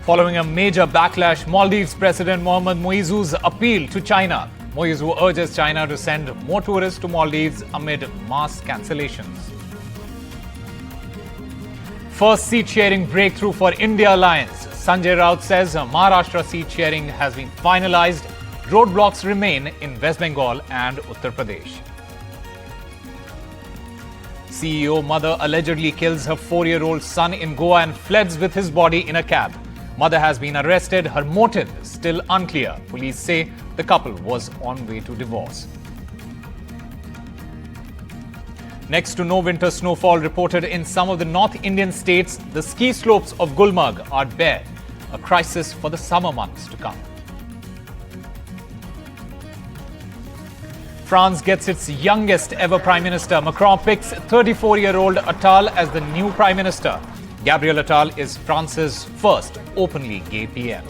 Following a major backlash, Maldives President Mohammad Muizzu's appeal to China. Muizzu urges China to send more tourists to Maldives amid mass cancellations. First seat-sharing breakthrough for India alliance. Sanjay Raut says Maharashtra seat-sharing has been finalized. Roadblocks remain in West Bengal and Uttar Pradesh. CEO mother allegedly kills her 4-year-old son in Goa and fleds with his body in a cab. Mother has been arrested. Her motive still unclear. Police say the couple was on way to divorce. Next to no winter snowfall reported in some of the North Indian states, the ski slopes of Gulmarg are bare. A crisis for the summer months to come. France gets its youngest ever Prime Minister. Macron picks 34-year-old Attal as the new Prime Minister. Gabriel Attal is France's first openly gay PM.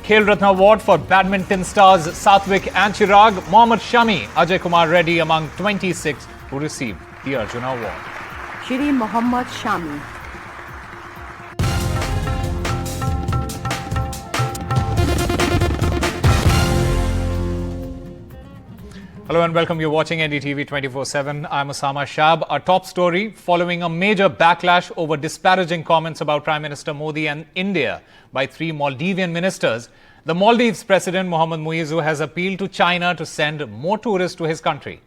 Khel Ratna Award for badminton stars Satvik and Chirag, Mohammad Shami, Ajay Kumar Reddy among 26 who received the Arjuna Award. Shri Mohammad Shami. Hello and welcome. You're watching NDTV 24/7. I'm Osama Shab. Our top story: following a major backlash over disparaging comments about Prime Minister Modi and India by 3 Maldivian ministers, the Maldives President Mohammad Muizzu has appealed to China to send more tourists to his country.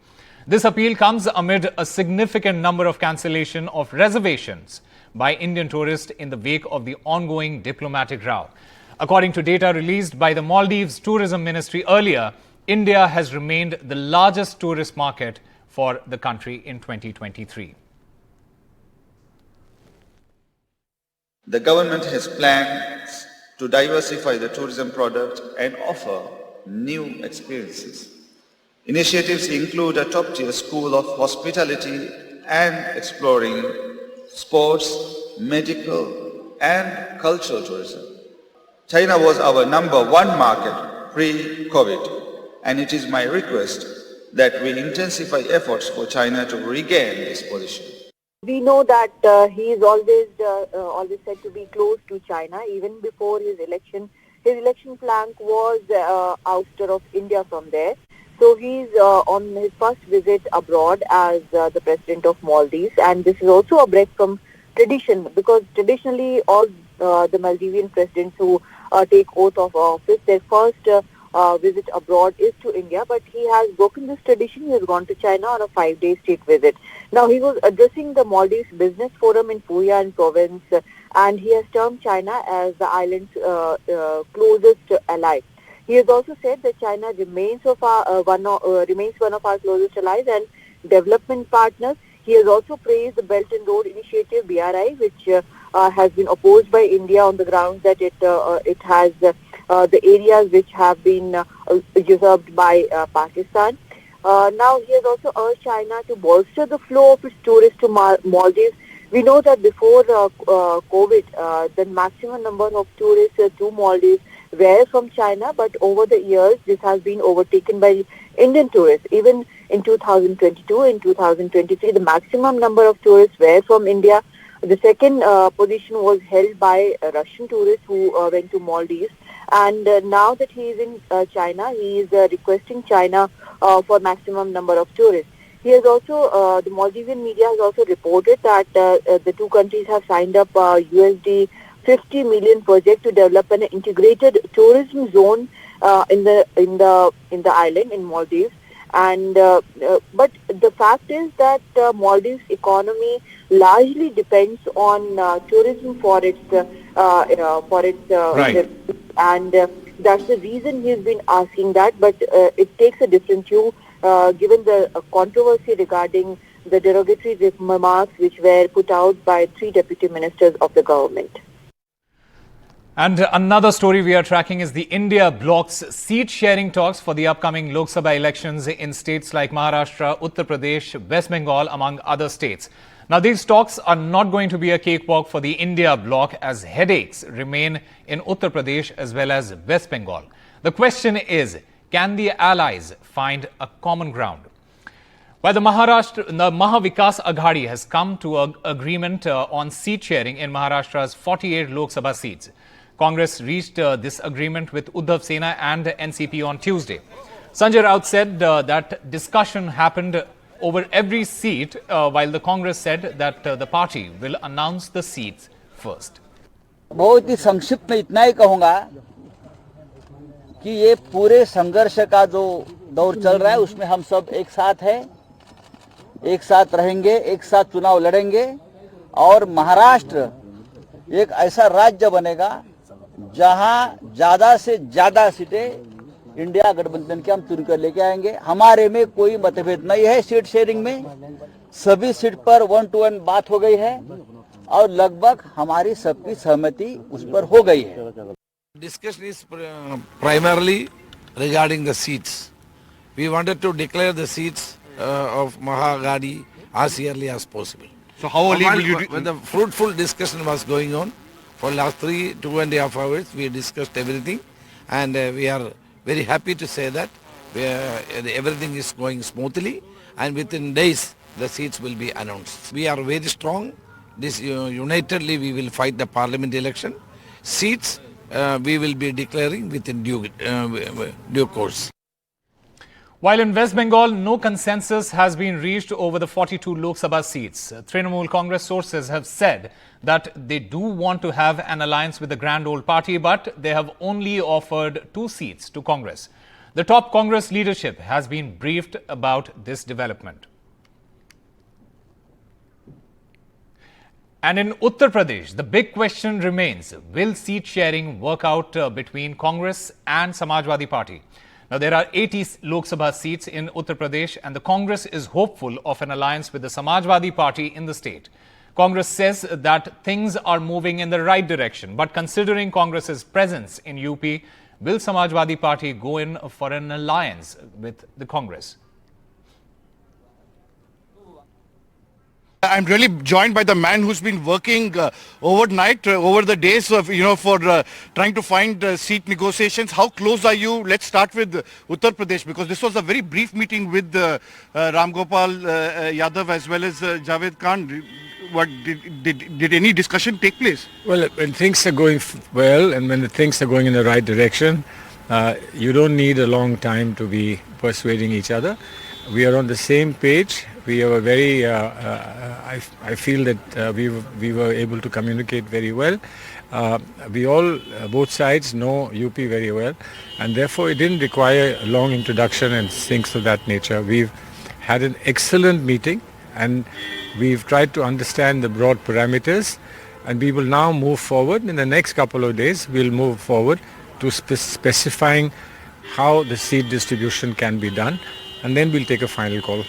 This appeal comes amid a significant number of cancellation of reservations by Indian tourists in the wake of the ongoing diplomatic row. According to data released by the Maldives Tourism Ministry earlier, India has remained the largest tourist market for the country in 2023. The government has plans to diversify the tourism product and offer new experiences. Initiatives include a top-tier school of hospitality and exploring sports, medical and cultural tourism. China was our #1 market pre-COVID. And it is my request that we intensify efforts for China to regain this position. We know that he is always said to be close to China. Even before his election flank was ouster of India from there. So he's on his first visit abroad as the president of Maldives, and this is also a break from tradition, because traditionally all the Maldivian presidents who take oath of office, their first visit abroad is to India, but he has broken this tradition. He has gone to China on a 5-day state visit. Now, he was addressing the Maldives Business Forum in Phuyan province, and he has termed China as the island's closest ally. He has also said that China remains one of our closest allies and development partners. He has also praised the Belt and Road Initiative (BRI), which has been opposed by India on the grounds that it has the areas which have been usurped by Pakistan. Now, he has also urged China to bolster the flow of its tourists to Maldives. We know that before COVID, the maximum number of tourists to Maldives were from China, but over the years, this has been overtaken by Indian tourists. Even in 2022, in 2023, the maximum number of tourists were from India. The second position was held by Russian tourists who went to Maldives. And now that he is in China, he is requesting China for maximum number of tourists. He has also, the Maldivian media has also reported that the two countries have signed up a USD 50 million project to develop an integrated tourism zone in the island in Maldives. And but the fact is that Maldives' economy largely depends on tourism for its right. And that's the reason he's been asking that. But it takes a different hue given the controversy regarding the derogatory remarks which were put out by 3 deputy ministers of the government. And another story we are tracking is the India bloc's seat-sharing talks for the upcoming Lok Sabha elections in states like Maharashtra, Uttar Pradesh, West Bengal, among other states. Now, these talks are not going to be a cakewalk for the India bloc, as headaches remain in Uttar Pradesh as well as West Bengal. The question is, can the allies find a common ground? While the Mahavikas Aghadi has come to an agreement on seat sharing in Maharashtra's 48 Lok Sabha seats. Congress reached this agreement with Uddhav Sena and NCP on Tuesday. Sanjay Raut said that discussion happened over every seat, while the Congress said that the party will announce the seats first. बहुत ही संक्षिप्त में इतना ही कहूंगा कि ये पूरे संघर्ष का जो दौर चल रहा है उसमें हम सब एक साथ हैं, एक साथ रहेंगे, एक साथ चुनाव लड़ेंगे और महाराष्ट्र एक ऐसा राज्य बनेगा जहां ज्यादा से ज्यादा सीटें इंडिया गठबंधन के हम चुनकर लेके आएंगे। हमारे में कोई मतभेद नहीं है सीट शेयरिंग में, सभी सीट पर 1-to-1 बात हो गई है और लगभग हमारी सबकी सहमति उस पर हो गई है। Discussion is primarily regarding the seats. We wanted to declare the seats of Mahagadi as early as possible. So how early will you when the fruitful discussion was going on for last 2.5 hours, we discussed everything, and we are very happy to say that everything is going smoothly, and within days the seats will be announced. We are very strong. Unitedly we will fight the parliament election. Seats we will be declaring within due course. While in West Bengal, no consensus has been reached over the 42 Lok Sabha seats. Trinamool Congress sources have said that they do want to have an alliance with the Grand Old Party, but they have only offered 2 seats to Congress. The top Congress leadership has been briefed about this development. And in Uttar Pradesh, the big question remains, will seat sharing work out between Congress and Samajwadi Party? Now, there are 80 Lok Sabha seats in Uttar Pradesh, and the Congress is hopeful of an alliance with the Samajwadi Party in the state. Congress says that things are moving in the right direction, but considering Congress's presence in UP, will Samajwadi Party go in for an alliance with the Congress? I'm really joined by the man who's been working overnight, over the days of, for trying to find seat negotiations. How close are you? Let's start with Uttar Pradesh, because this was a very brief meeting with Ram Gopal Yadav as well as Javed Khan. What did any discussion take place? Well, when things are going well and when the things are going in the right direction, you don't need a long time to be persuading each other. We are on the same page. We are very, I feel that we were able to communicate very well. We all, both sides know UP very well, and therefore it didn't require a long introduction and things of that nature. We've had an excellent meeting and we've tried to understand the broad parameters, and we will now move forward. In the next couple of days, we'll move forward to specifying how the seat distribution can be done, and then we'll take a final call.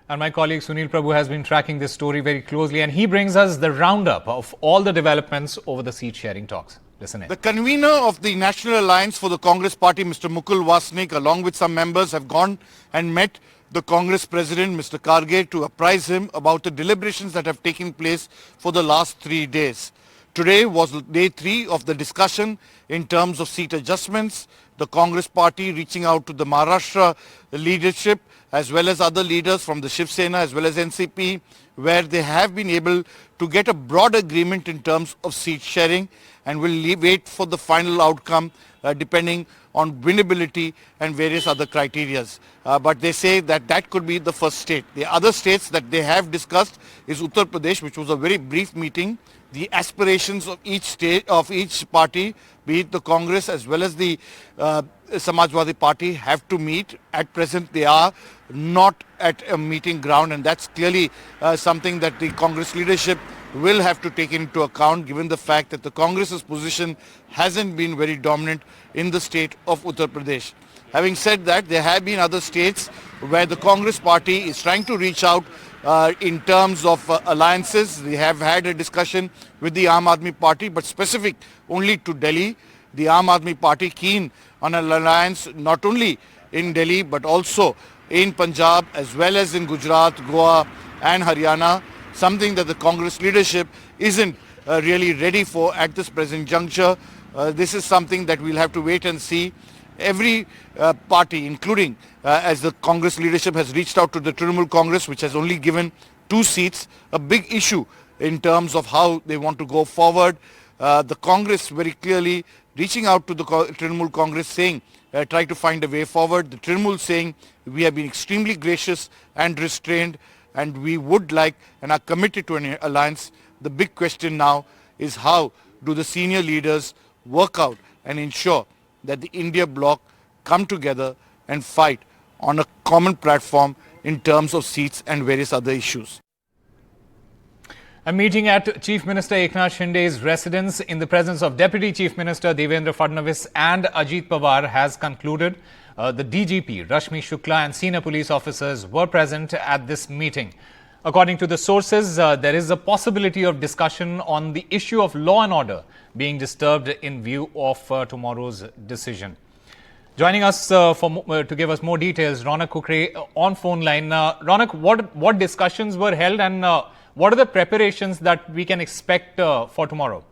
And my colleague Sunil Prabhu has been tracking this story very closely, and he brings us the roundup of all the developments over the seat sharing talks. Listen in. The convener of the National Alliance for the Congress Party, Mr. Mukul Wasnik, along with some members, have gone and met the Congress President, Mr. Karge, to apprise him about the deliberations that have taken place for the last 3 days. Today was day 3 of the discussion in terms of seat adjustments. The Congress Party reaching out to the Maharashtra leadership as well as other leaders from the Shiv Sena as well as NCP, where they have been able to get a broad agreement in terms of seat sharing, and will wait for the final outcome depending on winnability and various other criterias. But they say that that could be the first state. The other states that they have discussed is Uttar Pradesh, which was a very brief meeting. The aspirations of each state, of each party, be it the Congress as well as the Samajwadi Party, have to meet. At present, they are not at a meeting ground, and that's clearly something that the Congress leadership will have to take into account, given the fact that the Congress's position hasn't been very dominant in the state of Uttar Pradesh. Having said that, there have been other states where the Congress Party is trying to reach out in terms of alliances. We have had a discussion with the Aam Aadmi Party, but specific only to Delhi. The Aam Aadmi Party keen on an alliance not only in Delhi but also in Punjab as well as in Gujarat, Goa and Haryana, something that the Congress leadership isn't really ready for at this present juncture. This is something that we'll have to wait and see. every party, including as the Congress leadership has reached out to the Trinamool Congress, which has only given 2 seats, a big issue in terms of how they want to go forward. The Congress very clearly reaching out to the Trinamool Congress saying, try to find a way forward. The Trinamool saying, we have been extremely gracious and restrained, and we would like and are committed to an alliance. The big question now is how do the senior leaders work out and ensure that the India bloc come together and fight on a common platform in terms of seats and various other issues. A meeting at Chief Minister Eknath Shinde's residence in the presence of Deputy Chief Minister Devendra Fadnavis and Ajit Pawar has concluded. The DGP, Rashmi Shukla, and senior police officers were present at this meeting. According to the sources, there is a possibility of discussion on the issue of law and order being disturbed in view of tomorrow's decision. Joining us to give us more details, Ronak Kukre on phone line. Ronak, what discussions were held and what are the preparations that we can expect for tomorrow?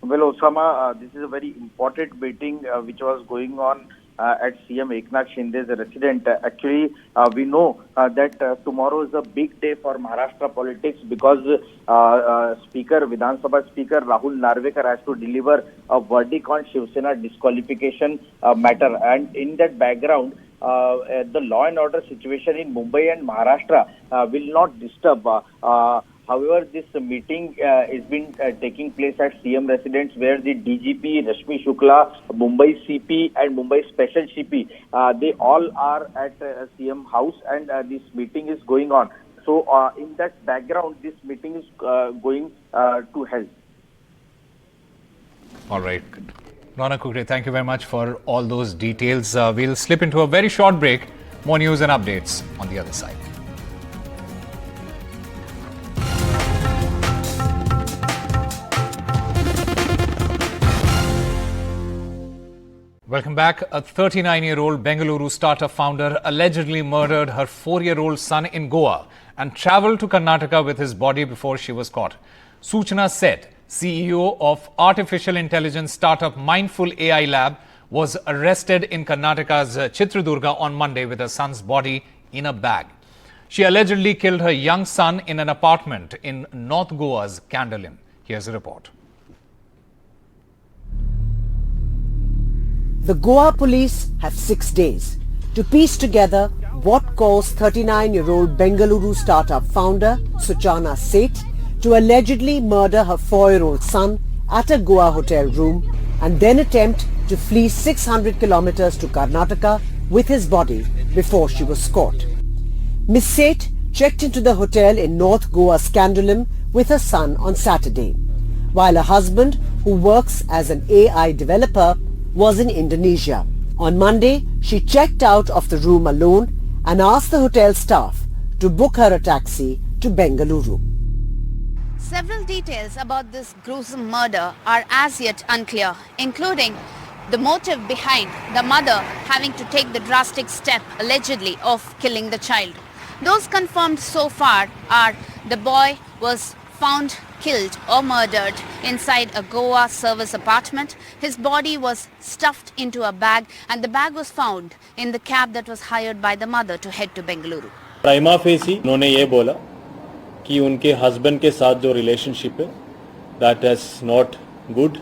Well, Osama, this is a very important meeting which was going on at CM Eknath Shinde's residence. Actually, we know that tomorrow is a big day for Maharashtra politics because Vidhan Sabha Speaker Rahul Narvekar has to deliver a verdict on Shiv Sena disqualification matter. And in that background, the law and order situation in Mumbai and Maharashtra will not disturb. However, this meeting has been taking place at CM residence where the DGP, Rashmi Shukla, Mumbai CP and Mumbai Special CP, they all are at CM house and this meeting is going on. So in that background, this meeting is going to held. All right. Ronak Kukre, thank you very much for all those details. We'll slip into a very short break. More news and updates on the other side. Welcome back. A 39-year-old Bengaluru startup founder allegedly murdered her 4-year-old son in Goa and travelled to Karnataka with his body before she was caught. Suchana Seth, CEO of artificial intelligence startup Mindful AI Lab, was arrested in Karnataka's Chitradurga on Monday with her son's body in a bag. She allegedly killed her young son in an apartment in North Goa's Candolim. Here's a report. The Goa police have 6 days to piece together what caused 39-year-old Bengaluru startup founder Suchana Seth to allegedly murder her 4-year-old son at a Goa hotel room and then attempt to flee 600 kilometers to Karnataka with his body before she was caught. Ms. Seth checked into the hotel in North Goa's Candolim with her son on Saturday, while her husband, who works as an AI developer, was in Indonesia. On Monday, she checked out of the room alone and asked the hotel staff to book her a taxi to Bengaluru. Several details about this gruesome murder are as yet unclear, including the motive behind the mother having to take the drastic step allegedly of killing the child. Those confirmed so far are the boy was found killed or murdered inside a Goa service apartment. His body was stuffed into a bag and the bag was found in the cab that was hired by the mother to head to Bengaluru. Prima facie उन्होंने ये बोला कि उनके husband के साथ जो relationship है that has not good.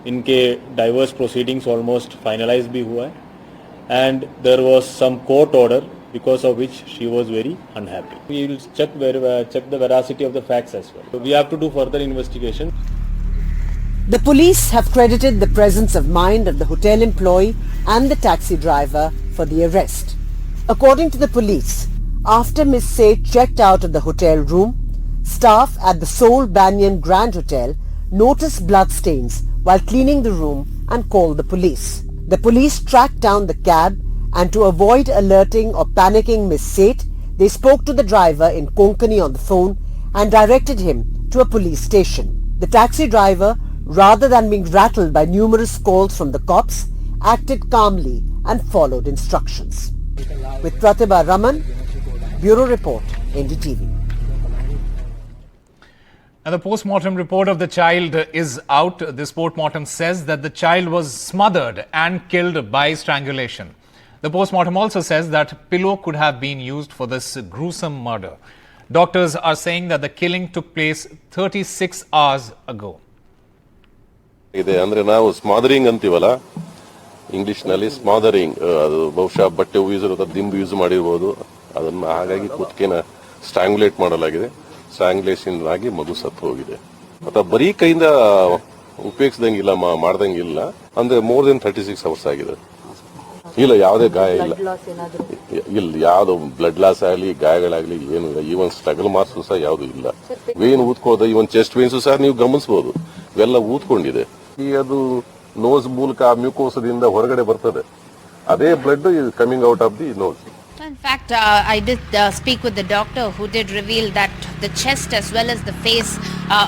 इनके डाइवोर्स प्रोसीडिंग्स ऑलमोस्ट फाइनलाइज भी हुआ है and there was some court order because of which she was very unhappy. We will check the veracity of the facts as well. So we have to do further investigation. The police have credited the presence of mind of the hotel employee and the taxi driver for the arrest. According to the police, after Ms. Seth checked out of the hotel room, staff at the Seoul Banyan Grand Hotel noticed blood stains while cleaning the room and called the police. The police tracked down the cab and to avoid alerting or panicking Ms. Seth, they spoke to the driver in Konkani on the phone and directed him to a police station. The taxi driver, rather than being rattled by numerous calls from the cops, acted calmly and followed instructions. With Pratibha Raman, Bureau Report, NDTV. And the postmortem report of the child is out. This postmortem says that the child was smothered and killed by strangulation. The postmortem also says that pillow could have been used for this gruesome murder. Doctors are saying that the killing took place 36 hours ago. ಇದೆ ಅಂದ್ರೆ ನಾವು ಸ್ಮಾದರಿಂಗ್ ಅಂತೀವಲ್ಲ English ನಲ್ಲಿ ಸ್ಮಾದರಿಂಗ್ ಅದು ಬಹುಶಃ ಬಟ್ಟೆ ದಿಂಬು use ಮಾಡಿರಬಹುದು ಅದನ್ನ ಹಾಗಾಗಿ ಕುತ್ತಿಗೆನ ಸ್ಟ್ರಾಂಗ್ಯುಲೇಟ್ ಮಾಡಲಾಗಿದೆ ಸ್ಟ್ರಾಂಗ್ಯುಲೇಷನ್ ಆಗಿ ಮಗು ಸತ್ತು ಹೋಗಿದೆ ಅಥವಾ ಬರೀ ಕೈಯಿಂದ ಉಪಯೋಗಿಸದಂಗಿಲ್ಲ ಮಾಡ್ದಂಗಿಲ್ಲ ಅಂದ್ರೆ ಮೋರ್ ದೆನ್ 36 ಅವರ್ಸ್ ಆಗಿದೆ ಇಲ್ಲ ಯಾವುದೇ ಗಾಯ ಇಲ್ಲ ಇಲ್ಲ ಯಾವ್ದು ಬ್ಲಡ್ ಲಾಸ್ ಆಗಲಿ ಗಾಯಗಳಾಗ್ಲಿ ಏನು ಇಲ್ಲ ಈವನ್ ಸ್ಟ್ರಗಲ್ ಮಾರ್ಕ್ಸ್ ಸಹ ಯಾವ್ದು ಇಲ್ಲ ವೇನ್ ಊದ್ಕೋದ ಈವನ್ ಚೆಸ್ಟ್ ವೇನ್ಸ್ ಸಹ ನೀವು ಗಮನಿಸಬಹುದು ಇವೆಲ್ಲ ಊದ್ಕೊಂಡಿದೆ ಈ ಅದು ನೋಸ್ ಮೂಲಕ ಮ್ಯೂಕೋಸದಿಂದ ಹೊರಗಡೆ ಬರ್ತದೆ ಅದೇ blood is coming out of the nose. In fact, I did speak with the doctor who did reveal that the chest as well as the face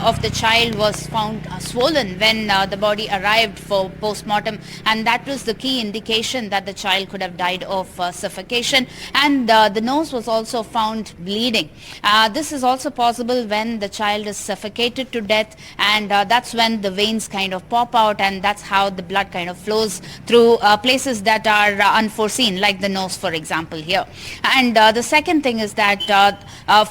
of the child was found swollen when the body arrived for postmortem, and that was the key indication that the child could have died of suffocation, and the nose was also found bleeding. This is also possible when the child is suffocated to death, and that's when the veins kind of pop out, and that's how the blood kind of flows through places that are unforeseen, like the nose, for example, here. And the second thing is that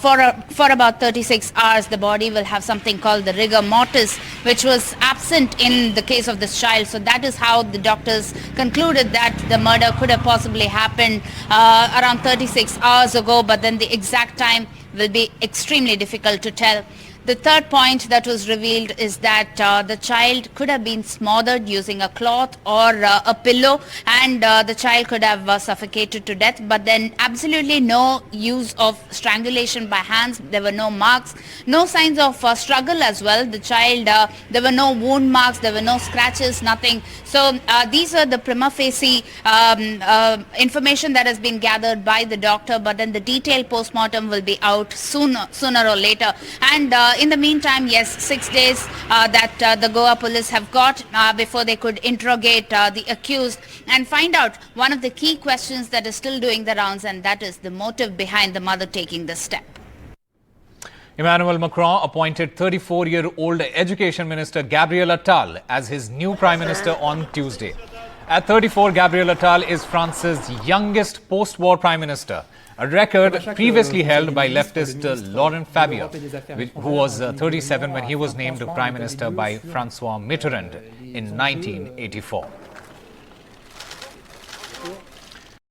for about 36 hours the body will have something called the rigor mortis, which was absent in the case of this child. So that is how the doctors concluded that the murder could have possibly happened around 36 hours ago, but then the exact time will be extremely difficult to tell. The third point that was revealed is that the child could have been smothered using a cloth or a pillow, and the child could have suffocated to death, but then absolutely no use of strangulation by hands. There were no marks, no signs of struggle as well. The child, there were no wound marks, there were no scratches, nothing. So these are the prima facie information that has been gathered by the doctor, but then the detailed postmortem will be out sooner or later. And in the meantime, yes, 6 days that the Goa police have got before they could interrogate the accused and find out one of the key questions that is still doing the rounds, and that is the motive behind the mother taking this step. Emmanuel Macron appointed 34-year-old Education Minister Gabriel Attal as his new Prime Minister on Tuesday. At 34, Gabriel Attal is France's youngest post-war Prime Minister, a record previously held by leftist Laurent Fabius, who was 37 when he was named Prime Minister by François Mitterrand in 1984.